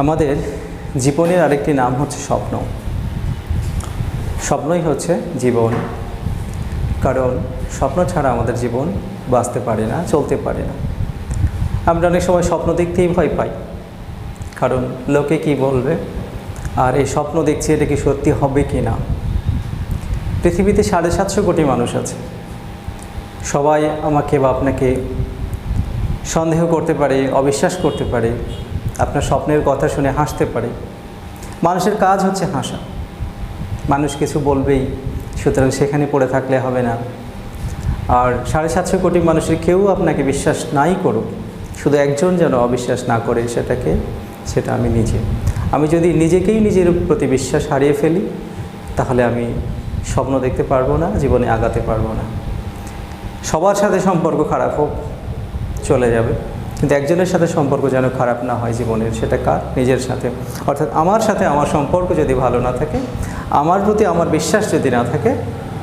আমাদের জীবনের আরেকটি নাম হচ্ছে স্বপ্ন। স্বপ্নই হচ্ছে জীবন, কারণ স্বপ্ন ছাড়া আমাদের জীবন বাঁচতে পারে না, চলতে পারে না। আমরা অনেক সময় স্বপ্ন দেখতেই ভয় পাই, কারণ লোকে কি বলবে, আর এই স্বপ্ন দেখছি এটা কি সত্যি হবে কি না। পৃথিবীতে 750 কোটি মানুষ আছে, সবাই আমাকে বা আপনাকে সন্দেহ করতে পারে, অবিশ্বাস করতে পারে, আপনার স্বপ্নের কথা শুনে হাসতে পারে। মানুষের কাজ হচ্ছে হাসা, মানুষ কিছু বলবেই, সুতরাং সেখানে পড়ে থাকলে হবে না। আর 750 কোটি মানুষের কেউ আপনাকে বিশ্বাস নাই করুক, শুধু একজন যেন অবিশ্বাস না করে, সেটা আমি নিজে। আমি যদি নিজেকেই নিজের প্রতি বিশ্বাস হারিয়ে ফেলি, তাহলে আমি স্বপ্ন দেখতে পারবো না, জীবনে আগাতে পারবো না। সবার সাথে সম্পর্ক খারাপ হোক, চলে যাবে, কিন্তু একজনের সাথে সম্পর্ক যেন খারাপ না হয় জীবনের, সেটা কার? নিজের সাথে। অর্থাৎ আমার সাথে আমার সম্পর্ক যদি ভালো না থাকে, আমার প্রতি আমার বিশ্বাস যদি না থাকে,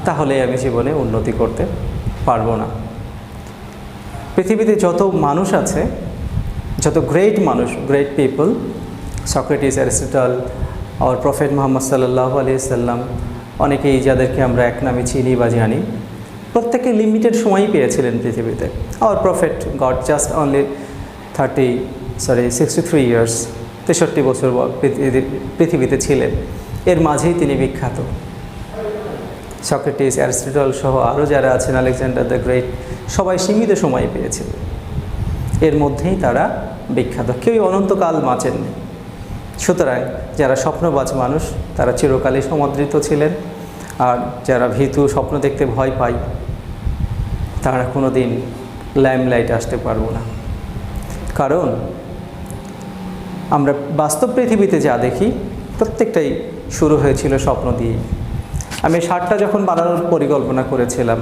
তাহলে আমি জীবনে উন্নতি করতে পারবো না। পৃথিবীতে যত মানুষ আছে, যত গ্রেট মানুষ, গ্রেট পিপল, সক্রেটিস, অ্যারিস্টটল, আর প্রফেট মুহাম্মদ সাল্লাল্লাহু আলাইহি সাল্লাম, অনেকেই যাদেরকে আমরা এক নামে চিনি বা জানি, প্রত্যেকে লিমিটেড সময়ই পেয়েছিলেন পৃথিবীতে। Hour prophet goat just only 63 years, 63 বছর পৃথিবীতে ছিলেন। এর মাঝেই তিনি বিখ্যাত। সক্রেটিস, অ্যারিস্টটল সহ আরও যারা আছেন, আলেকজান্ডার দ্য গ্রেট, সবাই সীমিত সময় পেয়েছিলেন। এর মধ্যেই তারা বিখ্যাত, কেউই অনন্তকাল বাঁচেননি। সুতরাং যারা স্বপ্নবাজ মানুষ, তারা চিরকালই সমাদৃত ছিলেন। আর যারা ভীতু, স্বপ্ন দেখতে ভয় পায়, তারা কোনো দিন লাইমলাইটে আসতে পারবো না। কারণ আমরা বাস্তব পৃথিবীতে যা দেখি, প্রত্যেকটাই শুরু হয়েছিল স্বপ্ন দিয়ে। আমি শার্টটা যখন বানানোর পরিকল্পনা করেছিলাম,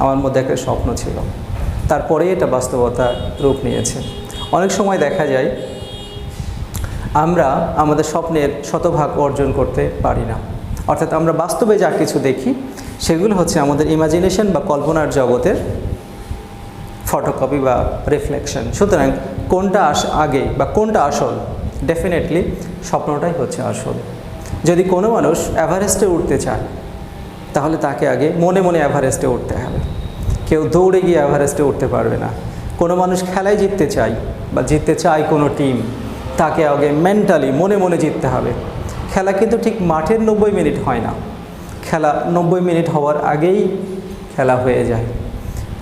আমার মধ্যে একটা স্বপ্ন ছিল, তারপরে এটা বাস্তবতা রূপ নিয়েছে। অনেক সময় দেখা যায় আমরা আমাদের স্বপ্নের শতভাগ অর্জন করতে পারি না। অর্থাৎ আমরা বাস্তবে যা কিছু দেখি, সেগুলো হচ্ছে আমাদের ইমাজিনেশন বা কল্পনার জগতের ফটোকপি বা রিফ্লেকশন। সুতরাং কোনটা আগে বা কোনটা আসল? ডেফিনেটলি স্বপ্নটাই হচ্ছে আসল। যদি কোনো মানুষ এভারেস্টে উঠতে চায়, তাহলে তাকে আগে মনে মনে এভারেস্টে উঠতে হবে। কেউ দৌড়ে গিয়ে এভারেস্টে উঠতে পারবে না। কোনো মানুষ খেলায় জিততে চায় বা জিততে চায় কোনো টিম, তাকে আগে মেন্টালি মনে মনে জিততে হবে। খেলা কিন্তু ঠিক মাঠের 90 মিনিট হয় না, খেলা 90 মিনিট হওয়ার আগেই খেলা হয়ে যায়।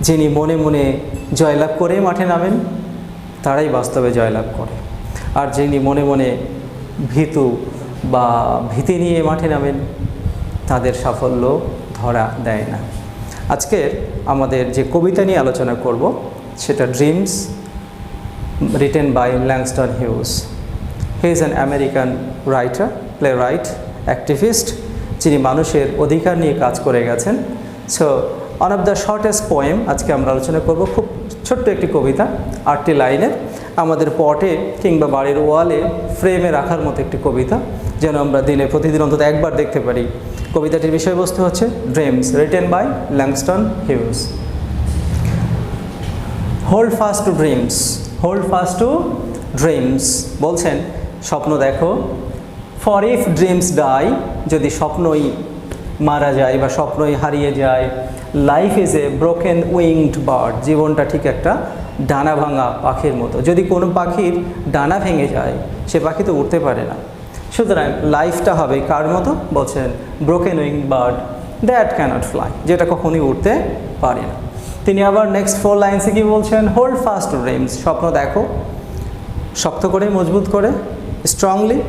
যিনি মনে মনে জয়লাভ করে মাঠে নামেন, তারাই বাস্তবে জয়লাভ করে। আর যিনি মনে মনে ভীতু বা ভীতি নিয়ে মাঠে নামেন, তাদের সাফল্য ধরা দেয় না। আজকে আমাদের যে কবিতা নিয়ে আলোচনা করব, সেটা dreams, written by Langston Hughes. He is an American writer, playwright, activist, যিনি মানুষের অধিকার নিয়ে কাজ করে গেছেন। So one of the shortest poem আজকে আমরা আলোচনা করব। খুব ছোট্ট একটি কবিতা, 8টি লাইনের, আমাদের পটে কিংবা বাড়ির ওয়ালে ফ্রেমে রাখার মতো একটি কবিতা, যেন আমরা প্রতিদিন অন্তত একবার দেখতে পারি। কবিতাটির বিষয়বস্তু হচ্ছে dreams, written by Langston Hughes. Hold fast to dreams, hold fast to dreams. বলছেন স্বপ্ন দেখো। ফর ইফ ড্রিমস ডাই, যদি স্বপ্নই মারা যায় বা স্বপ্নই হারিয়ে যায়, life is A broken winged bird, জীবনটা ঠিক একটা ডানা ভাঙা পাখির মতো। যদি কোনো পাখির ডানা ভেঙে যায়, সে পাখি তো উঠতে পারে না। সুতরাং লাইফটা হবে কার মতো? বলছেন broken winged bird that cannot fly, যেটা কখনোই উঠতে পারে না। তিনি আবার নেক্সট 4 লাইন্সে কি বলছেন? হোল্ড ফাস্ট টু ড্রিমস, স্বপ্ন দেখো শক্ত করে, মজবুত করে, স্ট্রংলি।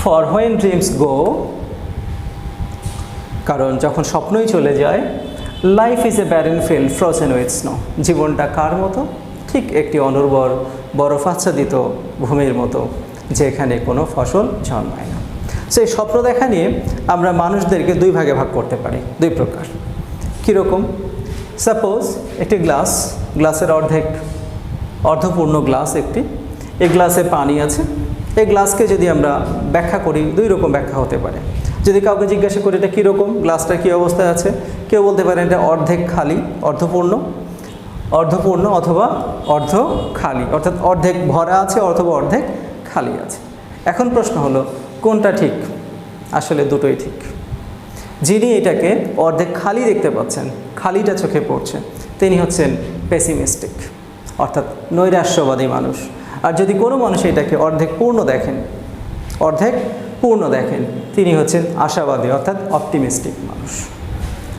ফর হোয়েন ড্রিমস গো, কারণ যখন স্বপ্নই চলে যায়, life is a barren field frozen with snow, জীবনটা কার মতো? ঠিক একটি অনুর্বর বরফাচ্ছাদিত ভূমির মতো, যেখানে কোনো ফসল জন্মায় না। সেই স্বপ্ন দেখা নিয়ে আমরা মানুষদেরকে 2 ভাগে ভাগ করতে পারি, 2 প্রকার। কীরকম? সাপোজ একটি গ্লাসের অর্ধপূর্ণ গ্লাস একটি, এই গ্লাসে পানি আছে। এই গ্লাসকে যদি আমরা ব্যাখ্যা করি, 2 রকম ব্যাখ্যা হতে পারে। যদি কাউকে জিজ্ঞাসা করি এটা কীরকম, গ্লাসটা কী অবস্থায় আছে, কেউ বলতে পারেন এটা অর্ধেক খালি, অর্ধপূর্ণ অথবা অর্ধ খালি, অর্থাৎ অর্ধেক ভরা আছে অথবা অর্ধেক খালি আছে। এখন প্রশ্ন হলো কোনটা ঠিক? আসলে দুটোই ঠিক। যিনি এটাকে অর্ধেক খালি দেখতে পাচ্ছেন, খালিটা চোখে পড়ছে, তিনি হচ্ছেন পেসিমিস্টিক, অর্থাৎ নৈরাশ্যবাদী মানুষ। আর যদি কোনো মানুষ এটাকে অর্ধেক পূর্ণ দেখেন, তিনি হচ্ছেন আশাবাদী, অর্থাৎ অপটিমিস্টিক মানুষ।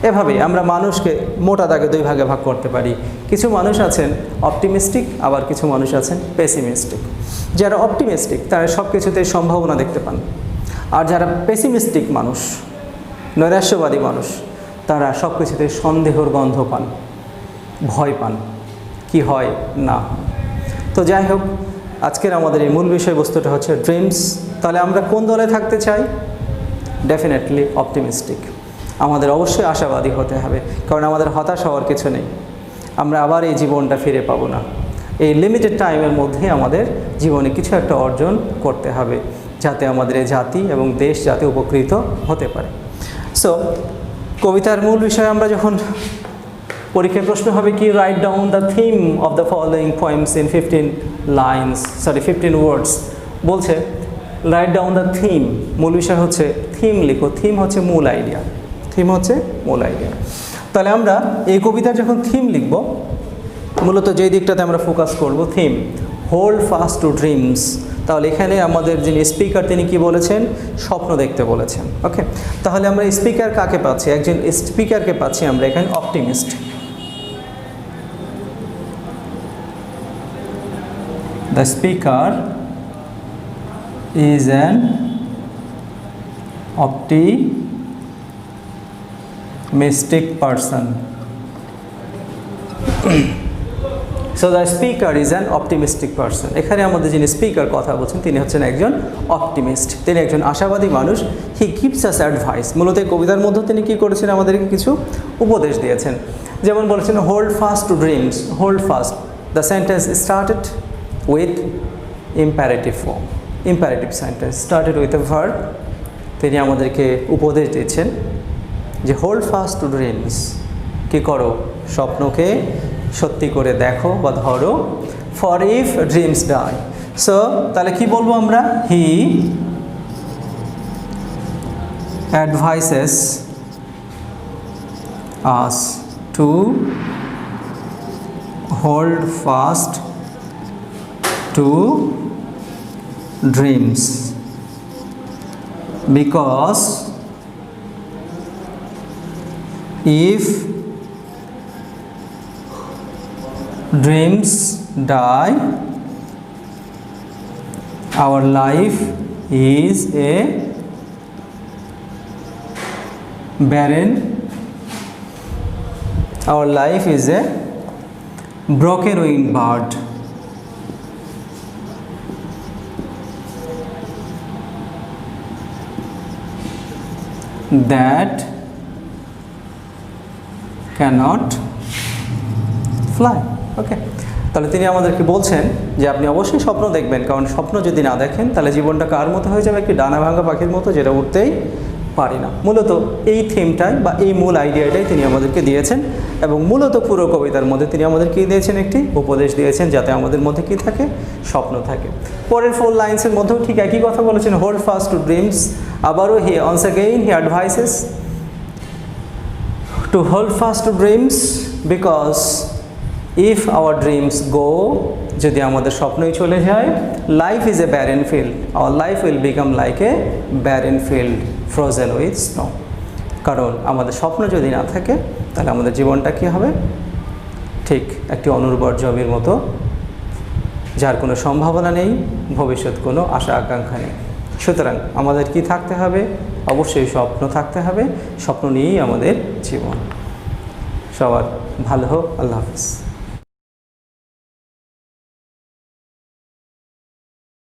এভাবেই আমরা মানুষকে মোটা দাগে দুই ভাগে ভাগ করতে পারি। কিছু মানুষ আছেন অপটিমিস্টিক, আবার কিছু মানুষ আছেন পেসিমিস্টিক। যারা অপটিমিস্টিক তারা সব কিছুতে সম্ভাবনা দেখতে পান, আর যারা পেসিমিস্টিক মানুষ, নৈরাশ্যবাদী মানুষ, তারা সব কিছুতে সন্দেহর গন্ধ পান, ভয় পান, কি হয় না। তো যাই হোক, আজকের আমাদের এই মূল বিষয়বস্তুটা হচ্ছে ড্রিমস। তাহলে আমরা কোন দলে থাকতে চাই? Definitely optimistic. আমাদের অবশ্যই আশাবাদী হতে হবে, কারণ আমাদের হতাশ হওয়ার কিছু নেই। আমরা আবার এই জীবনটা ফিরে পাবো না। এই লিমিটেড টাইমের মধ্যে আমাদের জীবনে কিছু একটা অর্জন করতে হবে, যাতে আমাদের এই জাতি এবং দেশ যাতে উপকৃত হতে পারে। সো কবিতার মূল বিষয়ে আমরা যখন পরীক্ষায় প্রশ্ন হবে কি, write down the theme of the following poems in 15 ওয়ার্ডস, বলছে রাইট ডাউন দ্য থিম। মূল বিষয় হচ্ছে থিম লিখো। থিম হচ্ছে মূল আইডিয়া, তাহলে আমরা এই কবিতার যখন থিম লিখব, মূলত যেই দিকটাতে আমরা ফোকাস করব, theme hold fast to dreams. তাহলে এখানে আমাদের যিনি স্পিকার তিনি কি বলেছেন? স্বপ্ন দেখতে বলেছেন। ওকে, তাহলে আমরা স্পিকার কাকে পাচ্ছি? একজন স্পিকারকে পাচ্ছি আমরা এখানে optimist. The speaker is an optimistic person. So the speaker is an optimistic person. এখানে আমাদের যিনি স্পিকার কথা বলছেন তিনি হচ্ছেন একজন অপটিমিস্ট, তিনি একজন আশাবাদী মানুষ। He gives us advice. মূলত এই কবিতার মধ্যে তিনি কি করেছেন? আমাদেরকে কিছু উপদেশ দিয়েছেন। যেমন বলেছেন hold fast to dreams. Hold fast, the sentence started with imperative form, imperative sentence started with a verb। তিনি আমাদেরকে উপদেশ দিচ্ছেন যে হোল্ড ফাস্ট টু ড্রিমস, কি করো? স্বপ্নকে সত্যি করে দেখো বা ধরো। For if dreams die, so তাহলে কি বলবো আমরা? He advises us to hold fast to dreams, because if dreams die, our life is a barren, our life is a broken wing bird that cannot fly. ওকে, তাহলে তিনি আমাদেরকে বলছেন যে আপনি অবশ্যই স্বপ্ন দেখবেন, কারণ স্বপ্ন যদি না দেখেন তাহলে জীবনটা কার মতো হয়ে যাবে? একটি ডানা ভাঙা পাখির মতো, যেটা উঠতেই পারি না। মূলত এই থিমটাই বা এই মূল আইডিয়াটাই তিনি আমাদেরকে দিয়েছেন, এবং মূলত পুরো কবিতার মধ্যে তিনি আমাদেরকে দিয়েছেন একটি উপদেশ দিয়েছেন, যাতে আমাদের মধ্যে কি থাকে? স্বপ্ন থাকে। পরের 4 লাইন্সের মধ্যেও ঠিক একই কথা বলেছেন, হোল্ড ফাস্ট টু ড্রিমস। আবারও he once again he advises to hold fast to dreams, because if our dreams go, যদি আমাদের স্বপ্নই চলে যায়, life is a barren field, our life will become like a barren field frozen with snow. কারণ আমাদের স্বপ্ন যদি না থাকে তাহলে আমাদের জীবনটা কী হবে? ঠিক একটি অনুর্বর জমির মতো, যার কোনো সম্ভাবনা নেই, ভবিষ্যৎ কোনো আশা আকাঙ্ক্ষা নেই। সুতরাং আমাদের কি থাকতে হবে? অবশ্যই স্বপ্ন থাকতে হবে। স্বপ্ন নিয়েই আমাদের জীবন। সবার ভালো হোক। আল্লাহ হাফিজ।